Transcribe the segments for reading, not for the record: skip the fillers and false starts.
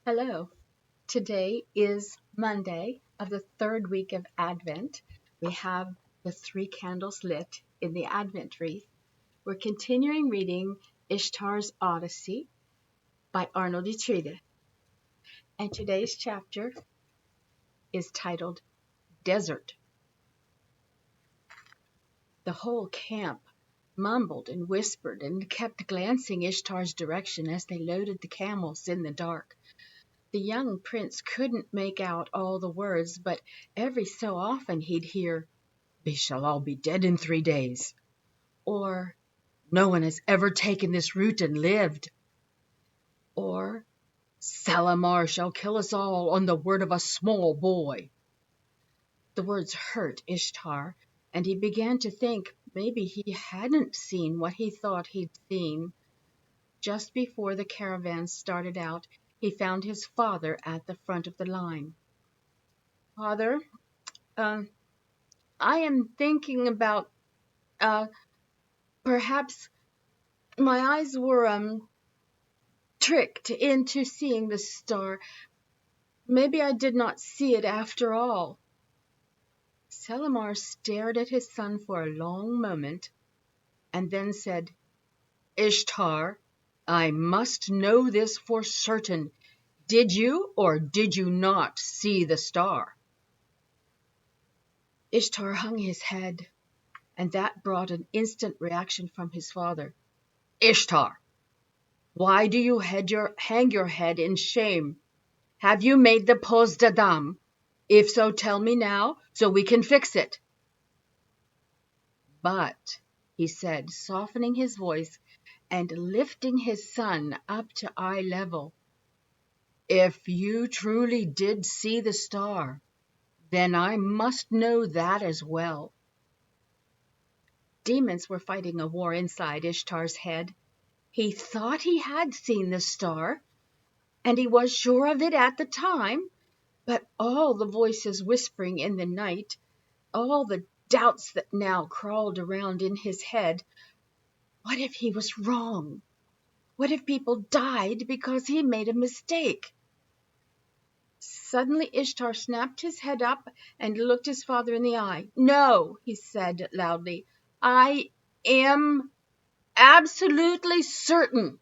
Hello. Today is Monday of the third week of Advent. We have the 3 candles lit in the Advent wreath. We're continuing reading Ishtar's Odyssey by Arnold Utride. And today's chapter is titled Desert. The whole camp mumbled and whispered and kept glancing Ishtar's direction as they loaded the camels in the dark. The young prince couldn't make out all the words, but every so often he'd hear, "We shall all be dead in 3 days," or "No one has ever taken this route and lived," or "Salamar shall kill us all on the word of a small boy." The words hurt Ishtar, and he began to think maybe he hadn't seen what he thought he'd seen. Just before the caravan started out, he found his father at the front of the line. "Father, I am thinking about, uh, perhaps my eyes were, tricked into seeing the star. Maybe I did not see it after all." Salamar stared at his son for a long moment, and then said, "Ishtar, I must know this for certain. Did you or did you not see the star?" Ishtar hung his head, and that brought an instant reaction from his father. "Ishtar, why do you hang your head in shame? Have you made the pose d'Adam? If so, tell me now, so we can fix it." "But," he said, softening his voice and lifting his son up to eye level, "if you truly did see the star, then I must know that as well." Demons were fighting a war inside Ishtar's head. He thought he had seen the star, and he was sure of it at the time, but all the voices whispering in the night, all the doubts that now crawled around in his head. What if he was wrong? What if people died because he made a mistake? Suddenly Ishtar snapped his head up and looked his father in the eye. "No," he said loudly, "I am absolutely certain."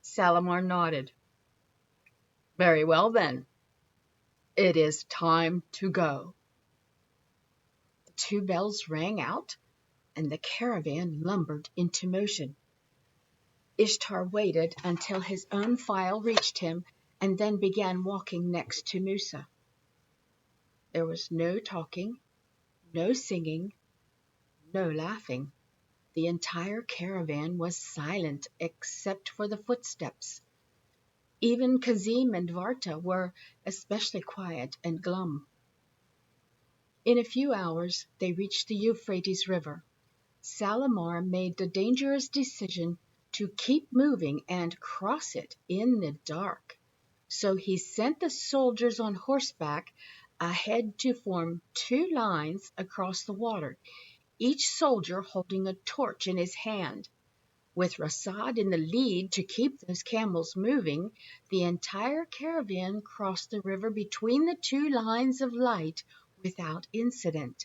Salamar nodded. "Very well, then. It is time to go." The 2 bells rang out, and the caravan lumbered into motion. Ishtar waited until his own file reached him, and then began walking next to Musa. There was no talking, no singing, no laughing. The entire caravan was silent except for the footsteps. Even Kazim and Varta were especially quiet and glum. In a few hours they reached the Euphrates River. Salamar made the dangerous decision to keep moving and cross it in the dark. So he sent the soldiers on horseback ahead to form 2 lines across the water, each soldier holding a torch in his hand. With Rasad in the lead to keep those camels moving, the entire caravan crossed the river between the 2 lines of light without incident.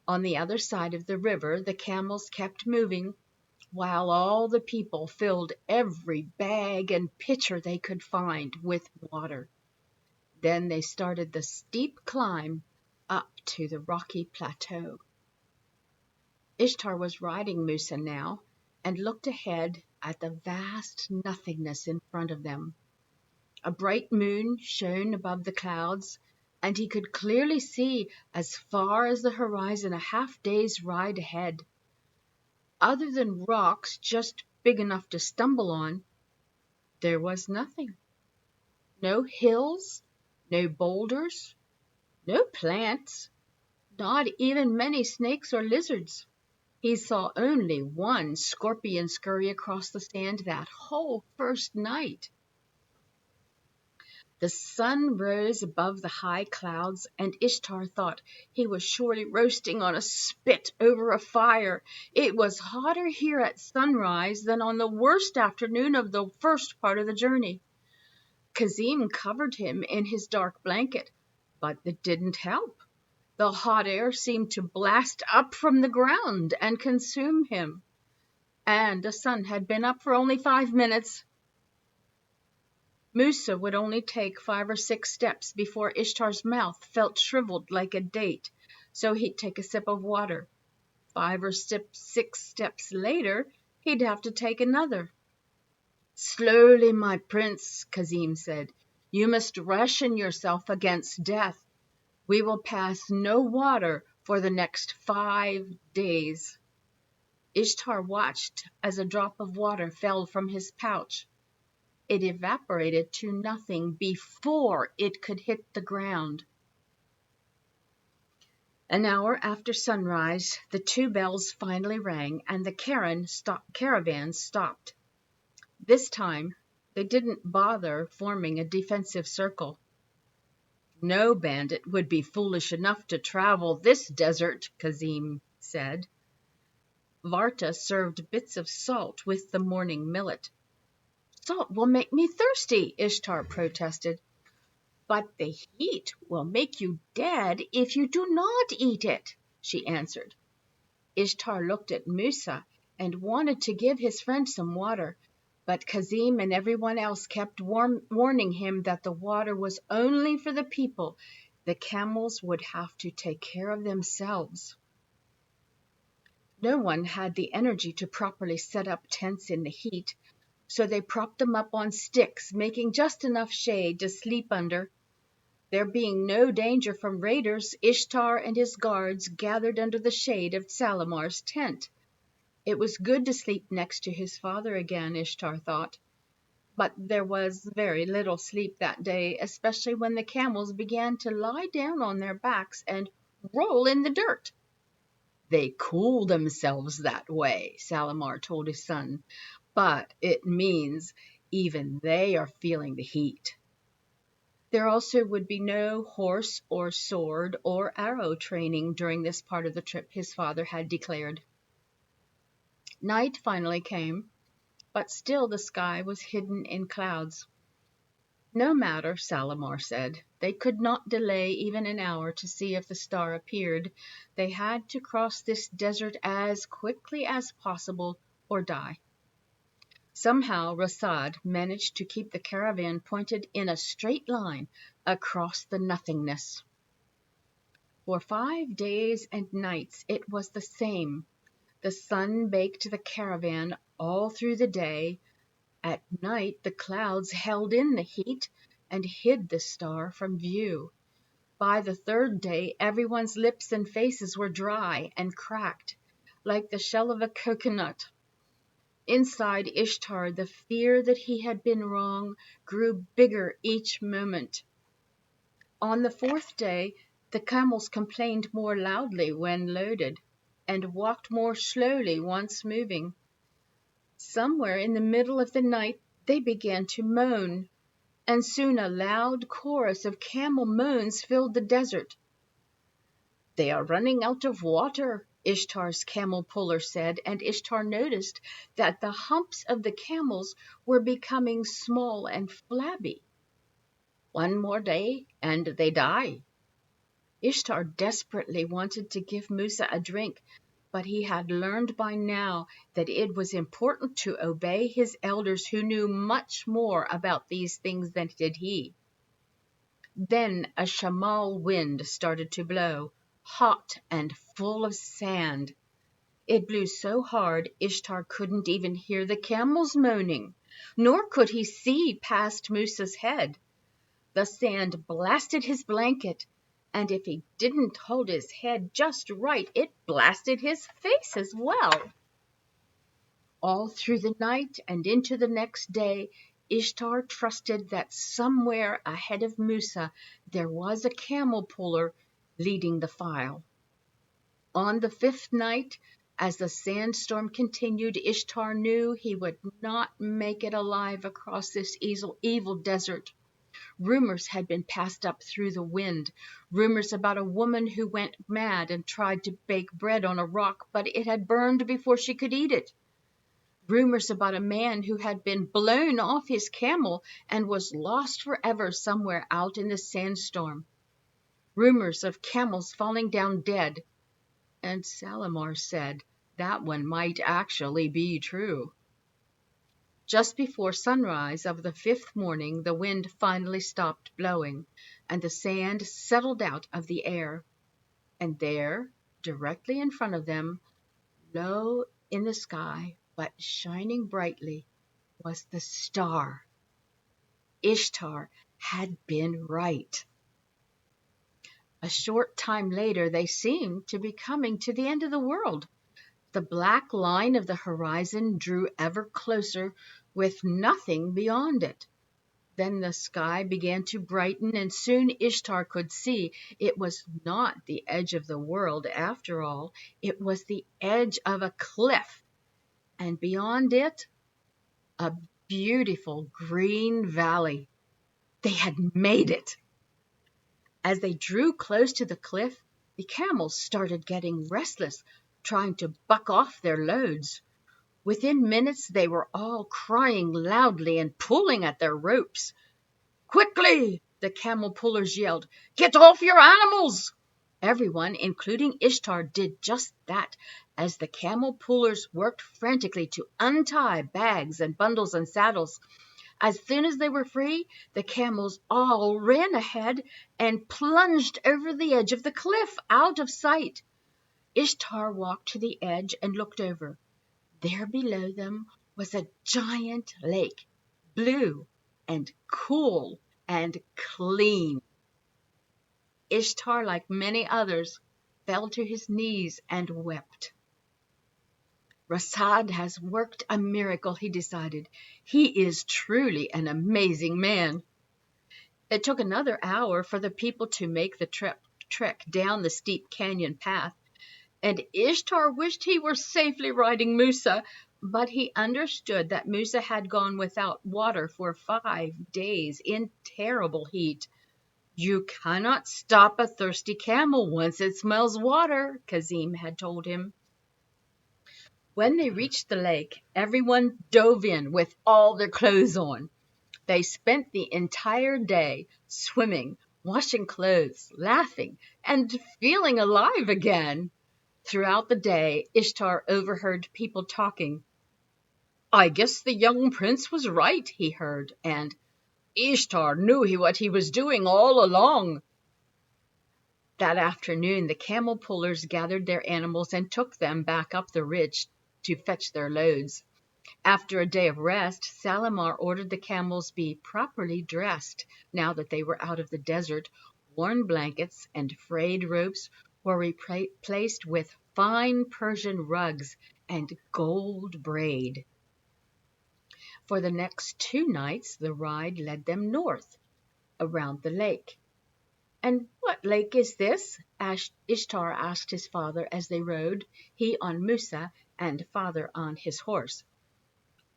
On the other side of the river, the camels kept moving, while all the people filled every bag and pitcher they could find with water. Then they started the steep climb up to the rocky plateau. Ishtar was riding Musa now, and looked ahead at the vast nothingness in front of them. A bright moon shone above the clouds, and he could clearly see as far as the horizon a half-day's ride ahead. Other than rocks just big enough to stumble on, there was nothing. No hills, no boulders, no plants, not even many snakes or lizards. He saw only one scorpion scurry across the sand that whole first night. The sun rose above the high clouds, and Ishtar thought he was surely roasting on a spit over a fire. It was hotter here at sunrise than on the worst afternoon of the first part of the journey. Kazim covered him in his dark blanket, but it didn't help. The hot air seemed to blast up from the ground and consume him. And the sun had been up for only 5 minutes. Musa would only take 5 or 6 steps before Ishtar's mouth felt shriveled like a date, so he'd take a sip of water. 5 or 6 steps later, he'd have to take another. "Slowly, my prince," Kazim said. "You must ration yourself against death. We will pass no water for the next 5 days." Ishtar watched as a drop of water fell from his pouch. It evaporated to nothing before it could hit the ground. An hour after sunrise, the 2 bells finally rang and the caravan stopped. This time, they didn't bother forming a defensive circle. "No bandit would be foolish enough to travel this desert," Kazim said. Varta served bits of salt with the morning millet. "Salt will make me thirsty," Ishtar protested. "But the heat will make you dead if you do not eat it," she answered. Ishtar looked at Musa and wanted to give his friend some water, but Kazim and everyone else kept warning him that the water was only for the people. The camels would have to take care of themselves. No one had the energy to properly set up tents in the heat, so they propped them up on sticks, making just enough shade to sleep under. There being no danger from raiders, Ishtar and his guards gathered under the shade of Salamar's tent. It was good to sleep next to his father again, Ishtar thought. But there was very little sleep that day, especially when the camels began to lie down on their backs and roll in the dirt. "They cool themselves that way," Salamar told his son, "but it means even they are feeling the heat." There also would be no horse or sword or arrow training during this part of the trip, his father had declared. Night finally came, but still the sky was hidden in clouds. No matter, Salamar said. They could not delay even an hour to see if the star appeared. They had to cross this desert as quickly as possible or die. Somehow Rasad managed to keep the caravan pointed in a straight line across the nothingness. For 5 days and nights it was the same. The sun baked the caravan all through the day. At night the clouds held in the heat and hid the star from view. By the 3rd day everyone's lips and faces were dry and cracked, like the shell of a coconut. Inside Ishtar, the fear that he had been wrong grew bigger each moment. On the 4th day, the camels complained more loudly when loaded, and walked more slowly once moving. Somewhere in the middle of the night, they began to moan, and soon a loud chorus of camel moans filled the desert. "They are running out of water," Ishtar's camel puller said, and Ishtar noticed that the humps of the camels were becoming small and flabby. "One more day and they die." Ishtar desperately wanted to give Musa a drink, but he had learned by now that it was important to obey his elders who knew much more about these things than did he. Then a shamal wind started to blow, hot and full of sand. It blew so hard Ishtar couldn't even hear the camels moaning, nor could he see past Musa's head. The sand blasted his blanket, and if he didn't hold his head just right, it blasted his face as well. All through the night and into the next day, Ishtar trusted that somewhere ahead of Musa there was a camel puller leading the file. On the 5th night, as the sandstorm continued, Ishtar knew he would not make it alive across this evil desert. Rumors had been passed up through the wind, rumors about a woman who went mad and tried to bake bread on a rock, but it had burned before she could eat it. Rumors about a man who had been blown off his camel and was lost forever somewhere out in the sandstorm. Rumors of camels falling down dead. And Salamar said that one might actually be true. Just before sunrise of the 5th morning, the wind finally stopped blowing, and the sand settled out of the air. And there, directly in front of them, low in the sky, but shining brightly, was the star. Ishtar had been right. A short time later, they seemed to be coming to the end of the world. The black line of the horizon drew ever closer, with nothing beyond it. Then the sky began to brighten, and soon Ishtar could see it was not the edge of the world after all. It was the edge of a cliff, and beyond it, a beautiful green valley. They had made it. As they drew close to the cliff, the camels started getting restless, trying to buck off their loads. Within minutes they were all crying loudly and pulling at their ropes. "Quickly!" the camel pullers yelled. "Get off your animals!" Everyone, including Ishtar, did just that, as the camel pullers worked frantically to untie bags and bundles and saddles. As soon as they were free, the camels all ran ahead and plunged over the edge of the cliff, out of sight. Ishtar walked to the edge and looked over. There below them was a giant lake, blue and cool and clean. Ishtar, like many others, fell to his knees and wept. "Rasad has worked a miracle," he decided. "He is truly an amazing man." It took another hour for the people to make the trek down the steep canyon path, and Ishtar wished he were safely riding Musa, but he understood that Musa had gone without water for 5 days in terrible heat. "You cannot stop a thirsty camel once it smells water," Kazim had told him. When they reached the lake, everyone dove in with all their clothes on. They spent the entire day swimming, washing clothes, laughing, and feeling alive again. Throughout the day, Ishtar overheard people talking. "I guess the young prince was right," he heard, and "Ishtar knew what he was doing all along." That afternoon, the camel pullers gathered their animals and took them back up the ridge to fetch their loads. After a day of rest, Salamar ordered the camels be properly dressed. Now that they were out of the desert, worn blankets and frayed ropes were replaced with fine Persian rugs and gold braid. For the next 2 nights, the ride led them north, around the lake. "And what lake is this?" Ishtar asked his father as they rode, he on Musa and father on his horse.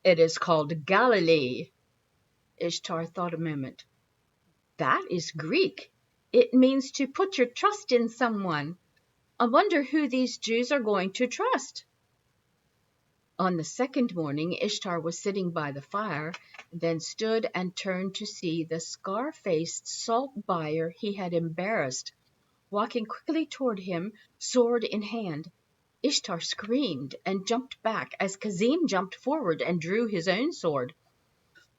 "It is called Galilee." Ishtar thought a moment. "That is Greek. It means to put your trust in someone. I wonder who these Jews are going to trust." On the second morning, Ishtar was sitting by the fire, then stood and turned to see the scar-faced salt buyer he had embarrassed, walking quickly toward him, sword in hand. Ishtar screamed and jumped back as Kazim jumped forward and drew his own sword.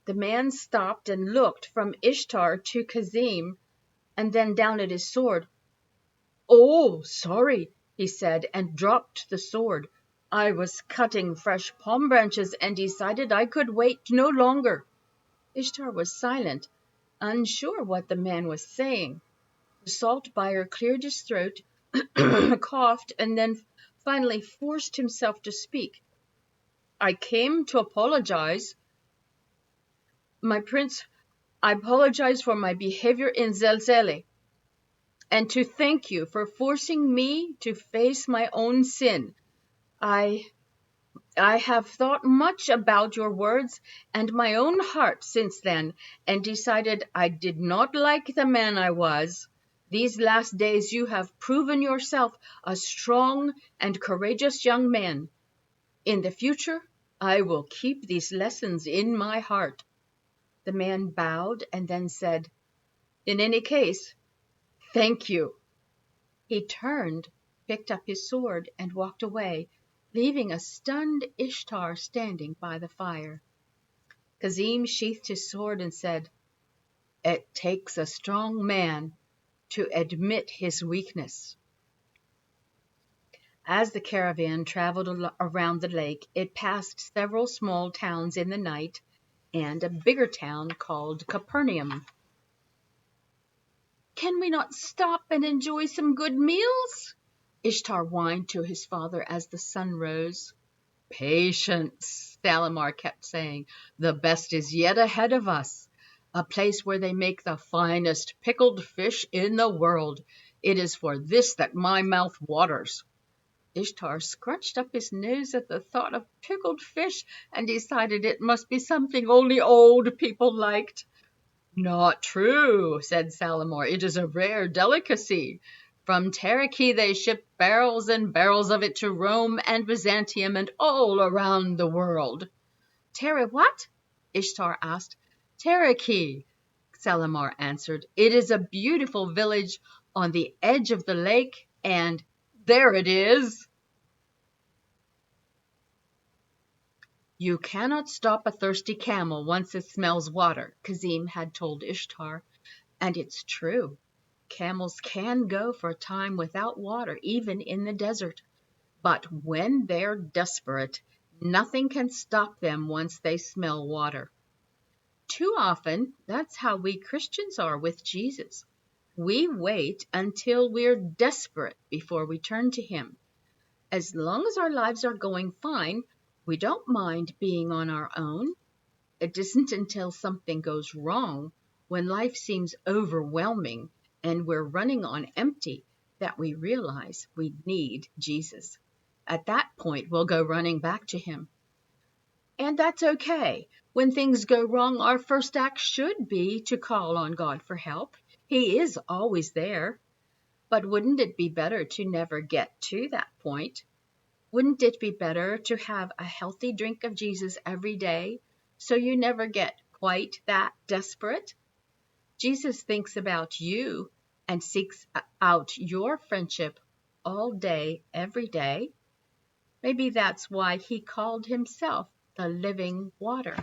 The man stopped and looked from Ishtar to Kazim, and then down at his sword. "Oh, sorry," he said, and dropped the sword. "I was cutting fresh palm branches and decided I could wait no longer." Ishtar was silent, unsure what the man was saying. The salt buyer cleared his throat, coughed, and then finally forced himself to speak. "I came to apologize. My prince, I apologize for my behavior in Zelzele, and to thank you for forcing me to face my own sin. I have thought much about your words and my own heart since then, and decided I did not like the man I was. These last days you have proven yourself a strong and courageous young man. In the future, I will keep these lessons in my heart." The man bowed and then said, "In any case, thank you." He turned, picked up his sword, and walked away, leaving a stunned Ishtar standing by the fire. Kazim sheathed his sword and said, "It takes a strong man to admit his weakness." As the caravan traveled around the lake, it passed several small towns in the night and a bigger town called Capernaum. "Can we not stop and enjoy some good meals?" Ishtar whined to his father as the sun rose. "Patience," Shalimar kept saying. "The best is yet ahead of us. A place where they make the finest pickled fish in the world. It is for this that my mouth waters." Ishtar scrunched up his nose at the thought of pickled fish and decided it must be something only old people liked. "Not true," said Shalimar. "It is a rare delicacy. From Tariki they ship barrels and barrels of it to Rome and Byzantium and all around the world." What?" Ishtar asked. "Tariki," Shalimar answered. "It is a beautiful village on the edge of the lake, and there it is." "You cannot stop a thirsty camel once it smells water," Kazim had told Ishtar. And it's true. Camels can go for a time without water, even in the desert. But when they're desperate, nothing can stop them once they smell water. Too often, that's how we Christians are with Jesus. We wait until we're desperate before we turn to Him. As long as our lives are going fine, we don't mind being on our own. It isn't until something goes wrong, when life seems overwhelming and we're running on empty, that we realize we need Jesus. At that point, we'll go running back to Him. And that's okay. When things go wrong, our first act should be to call on God for help. He is always there. But wouldn't it be better to never get to that point? Wouldn't it be better to have a healthy drink of Jesus every day, so you never get quite that desperate? Jesus thinks about you and seeks out your friendship all day, every day. Maybe that's why He called Himself the living water.